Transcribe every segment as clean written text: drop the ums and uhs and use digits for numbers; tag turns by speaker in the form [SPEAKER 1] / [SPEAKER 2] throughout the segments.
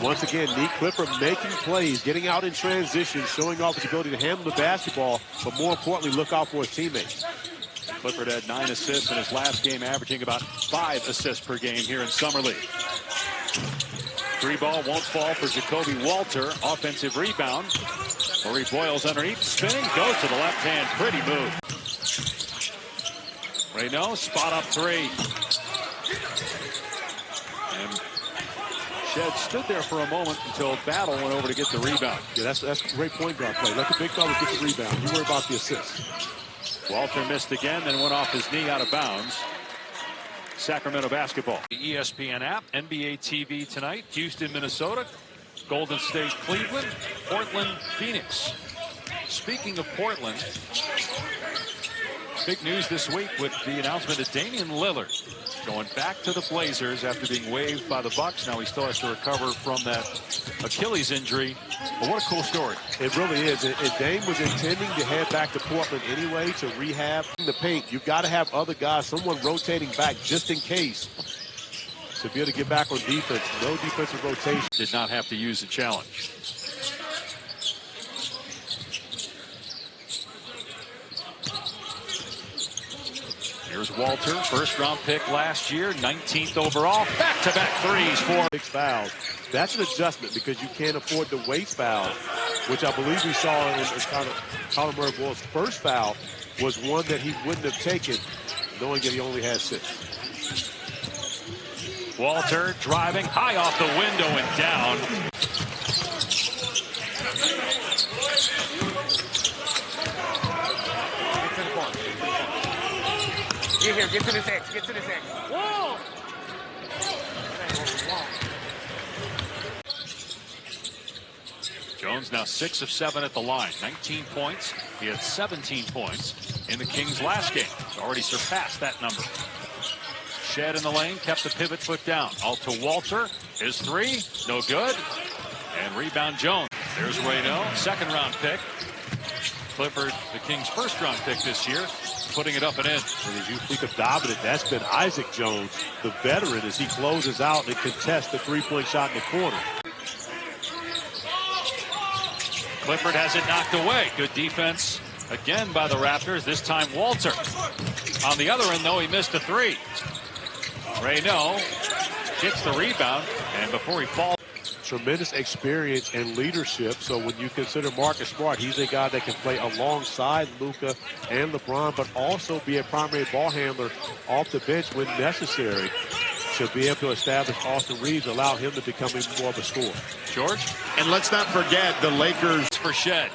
[SPEAKER 1] Once again, Nique Clifford making plays, getting out in transition, showing off his ability to handle the basketball, but more importantly, look out for his teammates.
[SPEAKER 2] Clifford had 9 assists in his last game, averaging about 5 assists per game here in Summer League. 3 ball won't fall for Jacoby Walter. Offensive rebound. Marie Boyles underneath, spinning, goes to the left hand. Pretty move. Reynaud, spot up 3. And Shed stood there for a moment until Battle went over to get the rebound.
[SPEAKER 1] Yeah, that's a great point guard play. Let the big fellas get the rebound. You worry about the assist.
[SPEAKER 2] Walter missed again, then went off his knee out of bounds. Sacramento basketball. The ESPN app, NBA TV tonight, Houston, Minnesota, Golden State, Cleveland, Portland, Phoenix. Speaking of Portland, big news this week with the announcement of Damian Lillard going back to the Blazers after being waived by the Bucks. Now he still has to recover from that Achilles injury. But what a cool story.
[SPEAKER 1] It really is. And Dame was intending to head back to Portland anyway to rehab in the paint. You've got to have other guys, someone rotating back just in case, to be able to get back on defense. No defensive rotation.
[SPEAKER 2] Did not have to use a challenge. Here's Walter, first-round pick last year, 19th overall. Back-to-back threes for
[SPEAKER 1] 6 fouls. That's an adjustment because you can't afford to waste fouls, which I believe we saw in Colin Murray-Boyle's first foul was one that he wouldn't have taken, knowing that he only had 6.
[SPEAKER 2] Walter driving high off the window and down.
[SPEAKER 3] Get to this X, get to this X. Whoa!
[SPEAKER 2] Jones now 6 of 7 at the line, 19 points. He had 17 points in the Kings' last game. He's already surpassed that number. Shed in the lane, kept the pivot foot down. Out to Walter, his 3, no good. And rebound Jones. There's Reynaud, second-round pick. Clifford, the Kings' first-round pick this year, putting it up and in.
[SPEAKER 1] And as you think of dominant, that's been Isaac Jones, the veteran, as he closes out and contests the three-point shot in the corner.
[SPEAKER 2] Clifford has it knocked away. Good defense again by the Raptors. This time Walter. On the other end, though, he missed a 3. Reynaud gets the rebound, and before he falls.
[SPEAKER 1] Tremendous experience and leadership. So when you consider Marcus Smart, he's a guy that can play alongside Luka and LeBron, but also be a primary ball handler off the bench when necessary to be able to establish Austin Reeves, allow him to become even more of a scorer.
[SPEAKER 2] George?
[SPEAKER 4] And let's not forget the Lakers.
[SPEAKER 2] For Shed.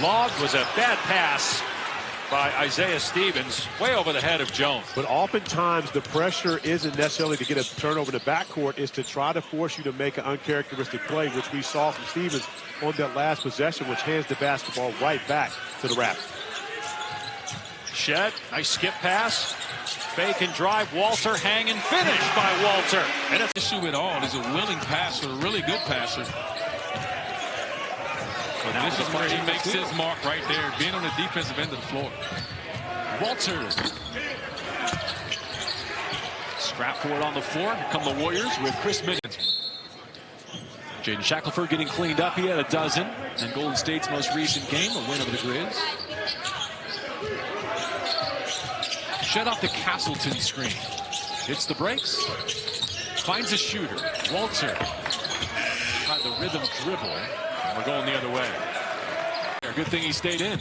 [SPEAKER 2] Log was a bad pass by Isaiah Stevens, way over the head of Jones.
[SPEAKER 1] But oftentimes the pressure isn't necessarily to get a turnover in the backcourt, is to try to force you to make an uncharacteristic play, which we saw from Stevens on that last possession, which hands the basketball right back to the Raptors.
[SPEAKER 2] Shed, nice skip pass. Fake and drive, Walter, hang and finish by Walter.
[SPEAKER 5] And it's issue at all is a willing passer, a really good passer. So this is where he makes his mark right there, being on the defensive end of the floor.
[SPEAKER 2] Walter. Scrap for it on the floor. Here come the Warriors with Chris Middleton.
[SPEAKER 6] Jaden Shackelford getting cleaned up. He had a dozen in Golden State's most recent game, a win over the Grizz. Shut off the Castleton screen. Hits the brakes. Finds a shooter. Walter. Tried the rhythm dribble. And we're going the other way. Good thing he stayed in.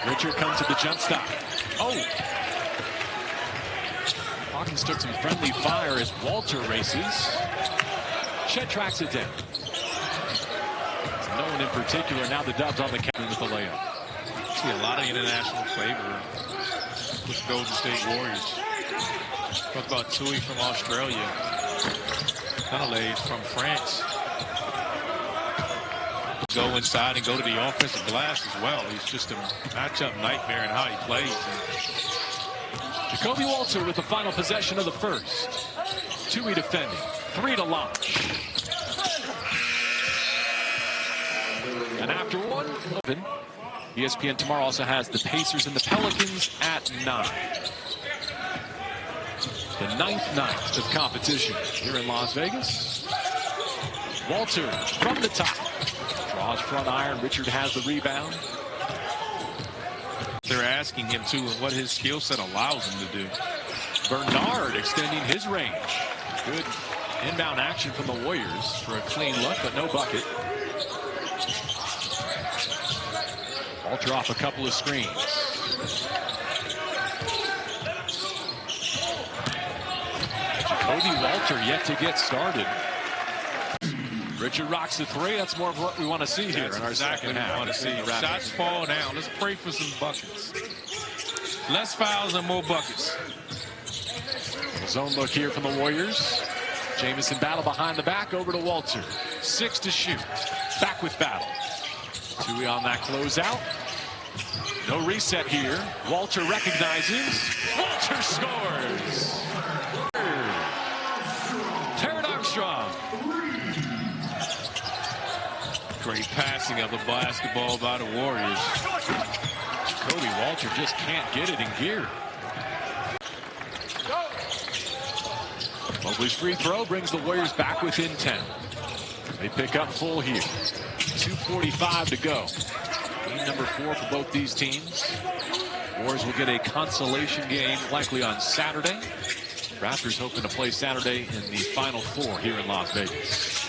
[SPEAKER 6] Richard comes to the jump stop. Oh! Hawkins took some friendly fire as Walter races. Shed tracks it down. No one in particular. Now the Dubs on the counter with the layup.
[SPEAKER 5] See a lot of international flavor with the Golden State Warriors. Talk about Tui from Australia. Canale from France. Go inside and go to the offensive glass as well. He's just a matchup nightmare in how he plays.
[SPEAKER 6] Jacoby Walter with the final possession of the first. Tui defending. 3 to launch. And after one, ESPN tomorrow also has the Pacers and the Pelicans at 9. The 9th night of competition here in Las Vegas. Walter from the top. Draws front iron. Richard has the rebound.
[SPEAKER 5] They're asking him to, and what his skill set allows him to do.
[SPEAKER 6] Bernard extending his range. Good inbound action from the Warriors for a clean look, but no bucket. Walter off a couple of screens. Jacoby Walter yet to get started. Richard rocks the three. That's more of what we want to see here in our second half.
[SPEAKER 5] We want to see shots fall down. Let's pray for some buckets. Less fouls and more buckets.
[SPEAKER 6] Zone look here from the Warriors. Jamison Battle behind the back over to Walter. 6 to shoot. Back with Battle. Tui on that closeout. No reset here. Walter recognizes. Walter scores. Terran Armstrong.
[SPEAKER 5] Great passing of the basketball by the Warriors.
[SPEAKER 6] Jacoby Walter just can't get it in gear. Mobley's free throw brings the Warriors back within 10. They pick up full here. 2:45 to go. Game number 4 for both these teams. Warriors will get a consolation game likely on Saturday. Raptors hoping to play Saturday in the Final Four here in Las Vegas.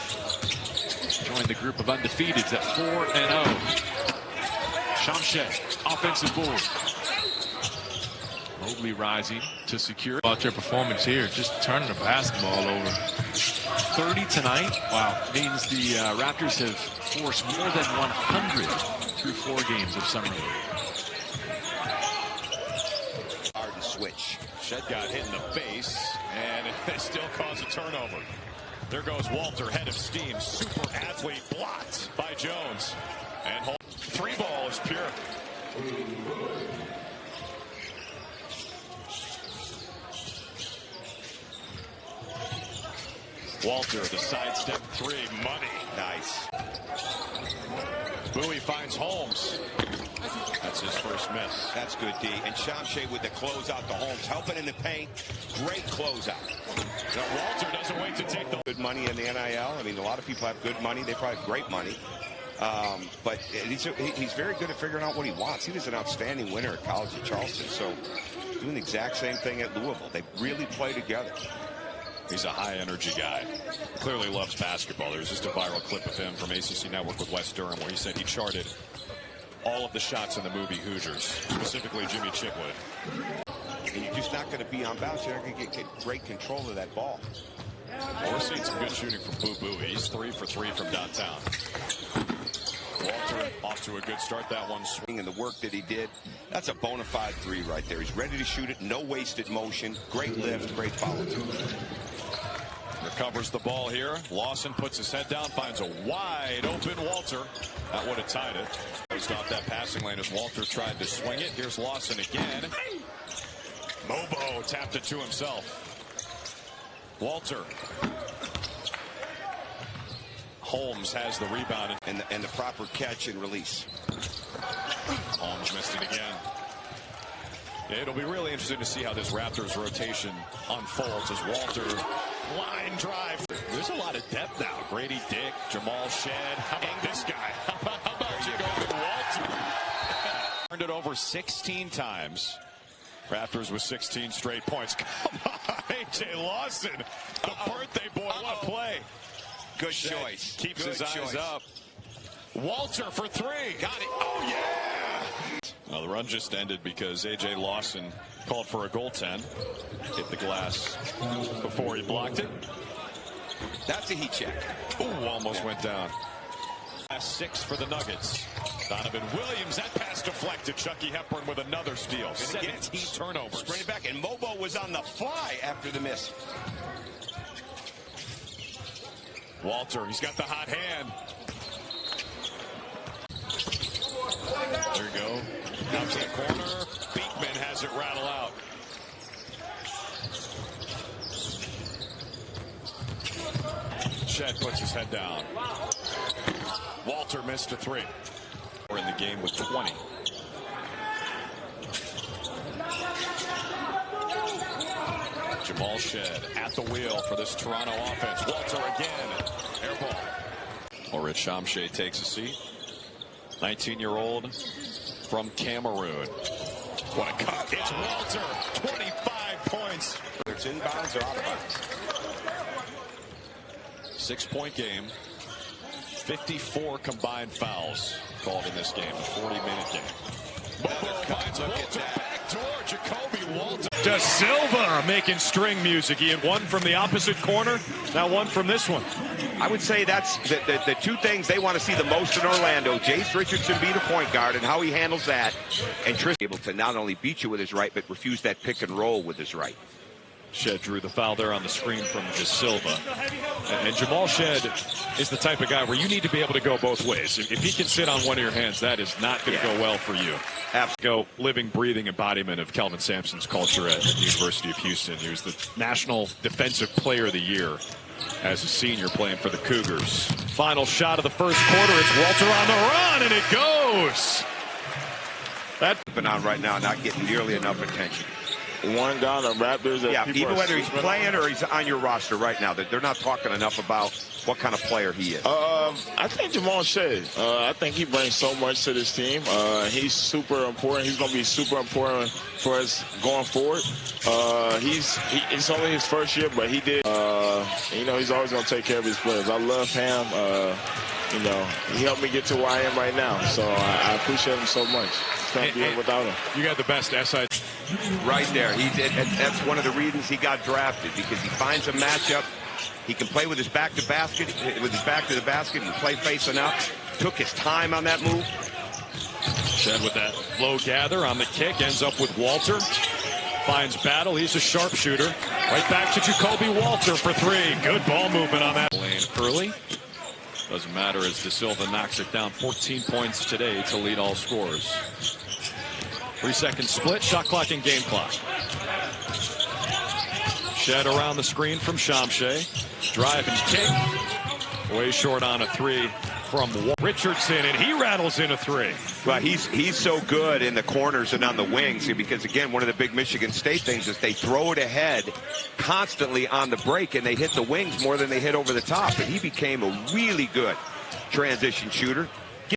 [SPEAKER 6] Join the group of undefeateds at 4-0. Shamshed, offensive board. Mobley rising to secure.
[SPEAKER 5] About their performance here, just turning the basketball over.
[SPEAKER 6] 30 tonight. Wow. Means the Raptors have forced more than 100 through 4 games of summer league.
[SPEAKER 7] Hard to switch.
[SPEAKER 4] Shed got hit in the face, and it still caused a turnover. There goes Walter, head of steam. Super athlete blocked by Jones. And 3 ball is pure. Walter, the sidestep 3, money.
[SPEAKER 7] Nice.
[SPEAKER 4] Bowie finds Holmes. That's his first miss.
[SPEAKER 7] That's good, D. And Shamshed with the closeout to Holmes, helping in the paint. Great closeout.
[SPEAKER 4] Now Walter doesn't wait to take the
[SPEAKER 7] Good money in the NIL. I mean, a lot of people have good money. They probably have great money. But he's very good at figuring out what he wants. He was an outstanding winner at College of Charleston. So doing the exact same thing at Louisville. They really play together.
[SPEAKER 4] He's a high-energy guy. Clearly loves basketball. There was just a viral clip of him from ACC Network with Wes Durham where he said he charted all of the shots in the movie Hoosiers, specifically Jimmy Chitwood.
[SPEAKER 7] And you're just not going to be on balance. You're not going to get great control of that ball.
[SPEAKER 4] Well, we're seeing some good shooting from Boo Boo. He's 3 for 3 from downtown. Walter off to a good start. That one swing.
[SPEAKER 7] And the work that he did, that's a bona fide 3 right there. He's ready to shoot it. No wasted motion. Great lift. Great follow through.
[SPEAKER 4] Recovers the ball here. Lawson puts his head down, finds a wide open Walter. That would have tied it. Closed off that passing lane as Walter tried to swing it. Here's Lawson again. Mobo tapped it to himself. Walter. Holmes has the rebound.
[SPEAKER 7] And the proper catch and release.
[SPEAKER 4] Holmes missed it again. Yeah, it'll be really interesting to see how this Raptors rotation unfolds as Walter line drive. There's a lot of depth now. Grady Dick, Jamal Shed. How about this guy? How about you go with Walter? Turned it over 16 times. Raptors with 16 straight points. Come on, A.J. Lawson. The birthday boy. What a play.
[SPEAKER 7] Good
[SPEAKER 4] Shed
[SPEAKER 7] choice.
[SPEAKER 4] Keeps
[SPEAKER 7] Good
[SPEAKER 4] his eyes
[SPEAKER 7] choice.
[SPEAKER 4] up. Walter for 3.
[SPEAKER 7] Got it.
[SPEAKER 4] Oh, yeah. Well, the run just ended because A.J. Lawson called for a goaltend. Hit the glass before he blocked it.
[SPEAKER 7] That's a heat check.
[SPEAKER 4] Ooh, almost went down. Last 6 for the Nuggets. Donovan Williams, that pass deflected. Chucky Hepburn with another steal. 17 turnovers.
[SPEAKER 7] Bring it back, and Mobo was on the fly after the miss.
[SPEAKER 4] Walter, he's got the hot hand. There you go. Out to the corner. Beekman has it rattle out. Shed puts his head down. Walter missed a 3. We're in the game with 20. Jamal Shed at the wheel for this Toronto offense. Walter again. Air ball. Orit Shamshay takes a seat. 19-year-old from Cameroon. What a cut. It's Walter. 25 points.
[SPEAKER 7] Whether it's inbounds or out of bounds.
[SPEAKER 4] 6-point game. 54 combined fouls called in this game. A 40-minute game. Bobo finds Walter. Backdoor. Jacoby Walter.
[SPEAKER 6] Da Silva making string music. He had one from the opposite corner. Now one from this one.
[SPEAKER 7] I would say that's the two things they want to see the most in Orlando. Jace Richardson being a point guard and how he handles that. And Tristan able to not only beat you with his right, but refuse that pick and roll with his right.
[SPEAKER 6] Shed drew the foul there on the screen from Da Silva. And Jamal Shed is the type of guy where you need to be able to go both ways. If he can sit on one of your hands, that is not going to go well for you. Go living, breathing embodiment of Kelvin Sampson's culture at the University of Houston. He was the National Defensive Player of the Year as a senior playing for the Cougars. Final shot of the first quarter. It's Walter on the run, and it goes. That's
[SPEAKER 7] been on right now, not getting nearly enough attention.
[SPEAKER 8] One guy, the Raptors.
[SPEAKER 7] Yeah, even whether he's playing or he's on your roster right now, they're not talking enough about what kind of player he is.
[SPEAKER 8] I think Jamal Shed. I think he brings so much to this team. He's super important. He's going to be super important for us going forward. It's only his first year, but he did. He's always going to take care of his players. I love him. He helped me get to where I am right now. So I appreciate him so much. Can't be here without him.
[SPEAKER 6] You got the best SI.
[SPEAKER 7] Right there. He did. That's one of the reasons he got drafted, because he finds a matchup. He can play with his back to basket, with his back to the basket. He can play facing up. Took his time on that move.
[SPEAKER 6] Shed with that low gather on the kick, ends up with Walter. Finds Battle. He's a sharpshooter. Right back to Jacoby Walter for three. Good ball movement on that. Lane Curley. Doesn't matter as Da Silva knocks it down. 14 points today to lead all scorers. 3-second split, shot clock and game clock. Shed around the screen from Shamshay. Drive and kick. Way short on a three from Richardson, and he rattles in a three.
[SPEAKER 7] Well, he's so good in the corners and on the wings, because, again, one of the big Michigan State things is they throw it ahead constantly on the break, and they hit the wings more than they hit over the top. And he became a really good transition shooter.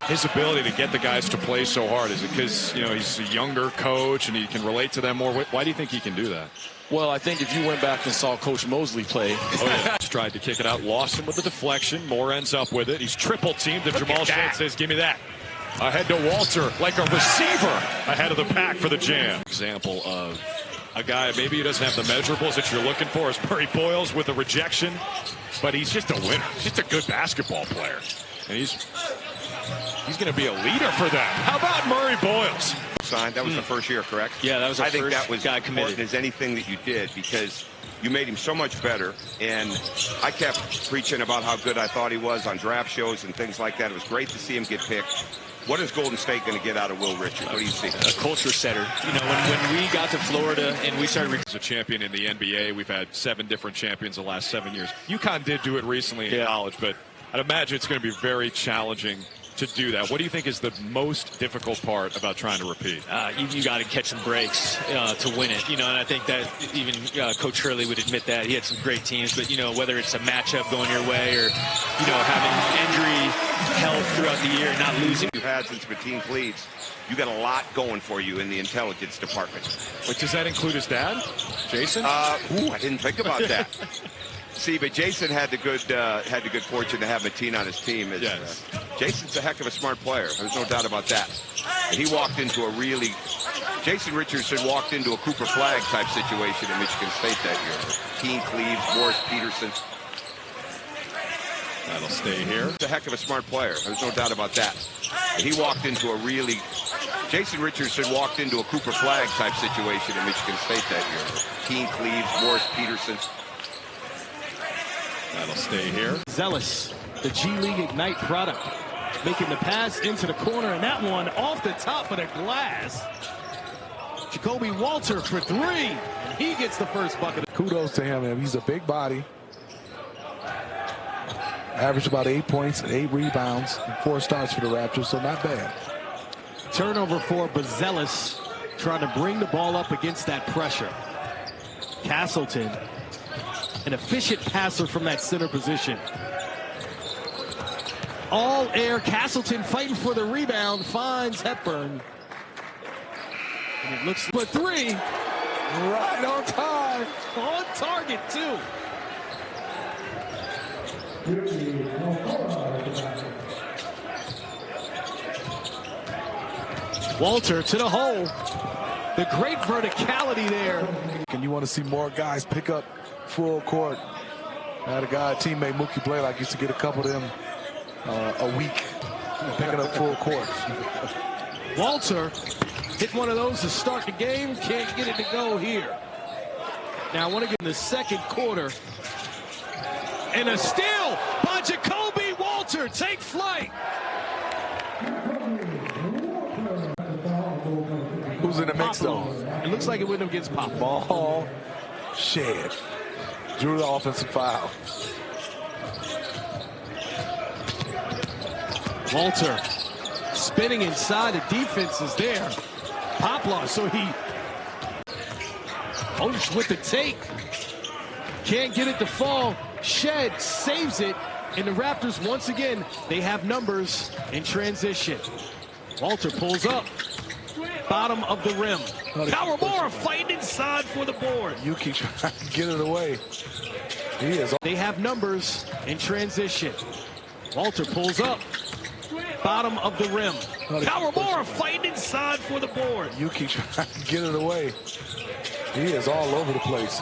[SPEAKER 6] His ability to get the guys to play so hard, is it because he's a younger coach and he can relate to them more? Why do you think he can do that?
[SPEAKER 5] Well, I think if you went back and saw Coach Mosley play.
[SPEAKER 6] Tried to kick it out, lost him with the deflection. Moore ends up with it. He's triple teamed, and Jamal Shed says, give me that. Ahead to Walter, like a receiver ahead of the pack for the jam. Example of a guy, maybe he doesn't have the measurables that you're looking for, as Murray Boyles with the rejection, but he's just a winner. He's just a good basketball player. And he's going to be a leader for them. How about Murray Boyles?
[SPEAKER 7] Signed. That was the first year, correct?
[SPEAKER 5] Yeah, that was the first
[SPEAKER 7] I think that was
[SPEAKER 5] guy
[SPEAKER 7] important
[SPEAKER 5] committed.
[SPEAKER 7] as anything that you did, because you made him so much better. And I kept preaching about how good I thought he was on draft shows and things like that. It was great to see him get picked. What is Golden State going to get out of Will Richard? What do you see?
[SPEAKER 5] A culture setter. When we got to Florida and we started.
[SPEAKER 6] As a champion in the NBA, we've had 7 different champions the last 7 years. UConn did do it recently in college, but I'd imagine it's going to be very challenging to do that. What do you think is the most difficult part about trying to repeat?
[SPEAKER 5] You got to catch some breaks to win it. And I think that even Coach Hurley would admit that. He had some great teams, but, whether it's a matchup going your way or, having injury health throughout the year and not losing.
[SPEAKER 7] You've had since Mateen Cleaves, you got a lot going for you in the intelligence department.
[SPEAKER 6] But does that include his dad, Jason?
[SPEAKER 7] I didn't think about that. See, but Jason had the good fortune to have Mateen on his team.
[SPEAKER 6] Yes.
[SPEAKER 7] Jason's a heck of a smart player. There's no doubt about that. And he walked into Jason Richardson walked into a Cooper Flagg type situation in Michigan State that year. Mateen Cleaves, Morris Peterson.
[SPEAKER 6] That'll stay here.
[SPEAKER 7] He's a heck of a smart player. There's no doubt about that. And he walked into Jason Richardson walked into a Cooper Flagg type situation in Michigan State that year. Mateen Cleaves, Morris Peterson.
[SPEAKER 6] That'll stay here.
[SPEAKER 9] Zealous, the G League Ignite product, making the pass into the corner, and that one off the top of the glass. Jacoby Walter for 3, and he gets the first bucket.
[SPEAKER 10] Kudos to him. He's a big body. Averaged about 8 points, 8 rebounds, and 4 starts for the Raptors, so not bad.
[SPEAKER 9] Turnover for Zealous, trying to bring the ball up against that pressure. Castleton, an efficient passer from that center position. All air. Castleton fighting for the rebound, finds Hepburn. And it looks for three.
[SPEAKER 10] Right on time.
[SPEAKER 9] On target, too. Walter to the hole. The great verticality there.
[SPEAKER 10] And you want to see more guys pick up full court. I had a guy, a teammate, Mookie Blaylock, used to get a couple of them a week, picking up full court.
[SPEAKER 9] Walter hit one of those to start the game. Can't get it to go here. Now I want to get in the second quarter. And a steal by Jacoby Walter. Take flight.
[SPEAKER 10] Who's in the mix, though?
[SPEAKER 9] It looks like it went up against Pop.
[SPEAKER 10] Ball shed. Drew the offensive foul.
[SPEAKER 9] Walter spinning inside. The defense is there. Poplar, so he with the take. Can't get it to fall. Shed saves it. And the Raptors, once again, they have numbers in transition. Walter pulls up. Bottom of the rim. Kawamura fighting inside for the board.
[SPEAKER 10] Yuki trying to get it away. He is.
[SPEAKER 9] They have numbers in transition. Walter pulls up. Bottom of the rim. Kawamura fighting inside for the board.
[SPEAKER 10] Yuki trying to get it away. He is all over the place.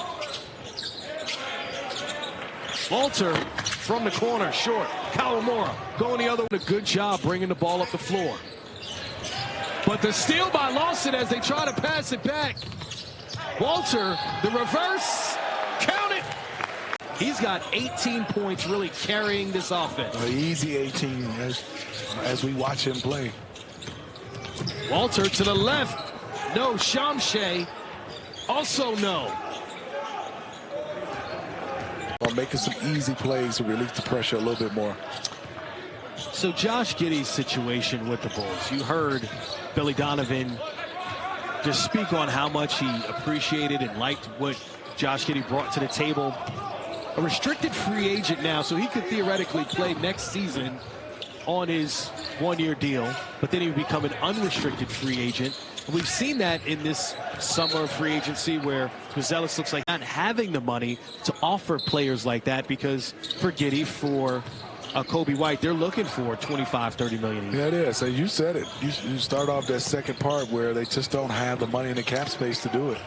[SPEAKER 9] Walter from the corner, short. Kawamura going the other way. A good job bringing the ball up the floor. But the steal by Lawson as they try to pass it back. Walter, the reverse. Count it. He's got 18 points really carrying this offense.
[SPEAKER 10] Easy 18 as we watch him play.
[SPEAKER 9] Walter to the left. No. Shamshay also no.
[SPEAKER 10] Well, making some easy plays to release the pressure a little bit more.
[SPEAKER 9] So Josh Giddey's situation with the Bulls. You heard Billy Donovan just speak on how much he appreciated and liked what Josh Giddey brought to the table. A restricted free agent now, so he could theoretically play next season on his one-year deal, but then he would become an unrestricted free agent. And we've seen that in this summer free agency where Mazelis looks like not having the money to offer players like that, because for Giddey, for Kobe White, they're looking for 25, 30 million.
[SPEAKER 10] Yeah, it is. So you said it. You start off that second part where they just don't have the money in the cap space to do it.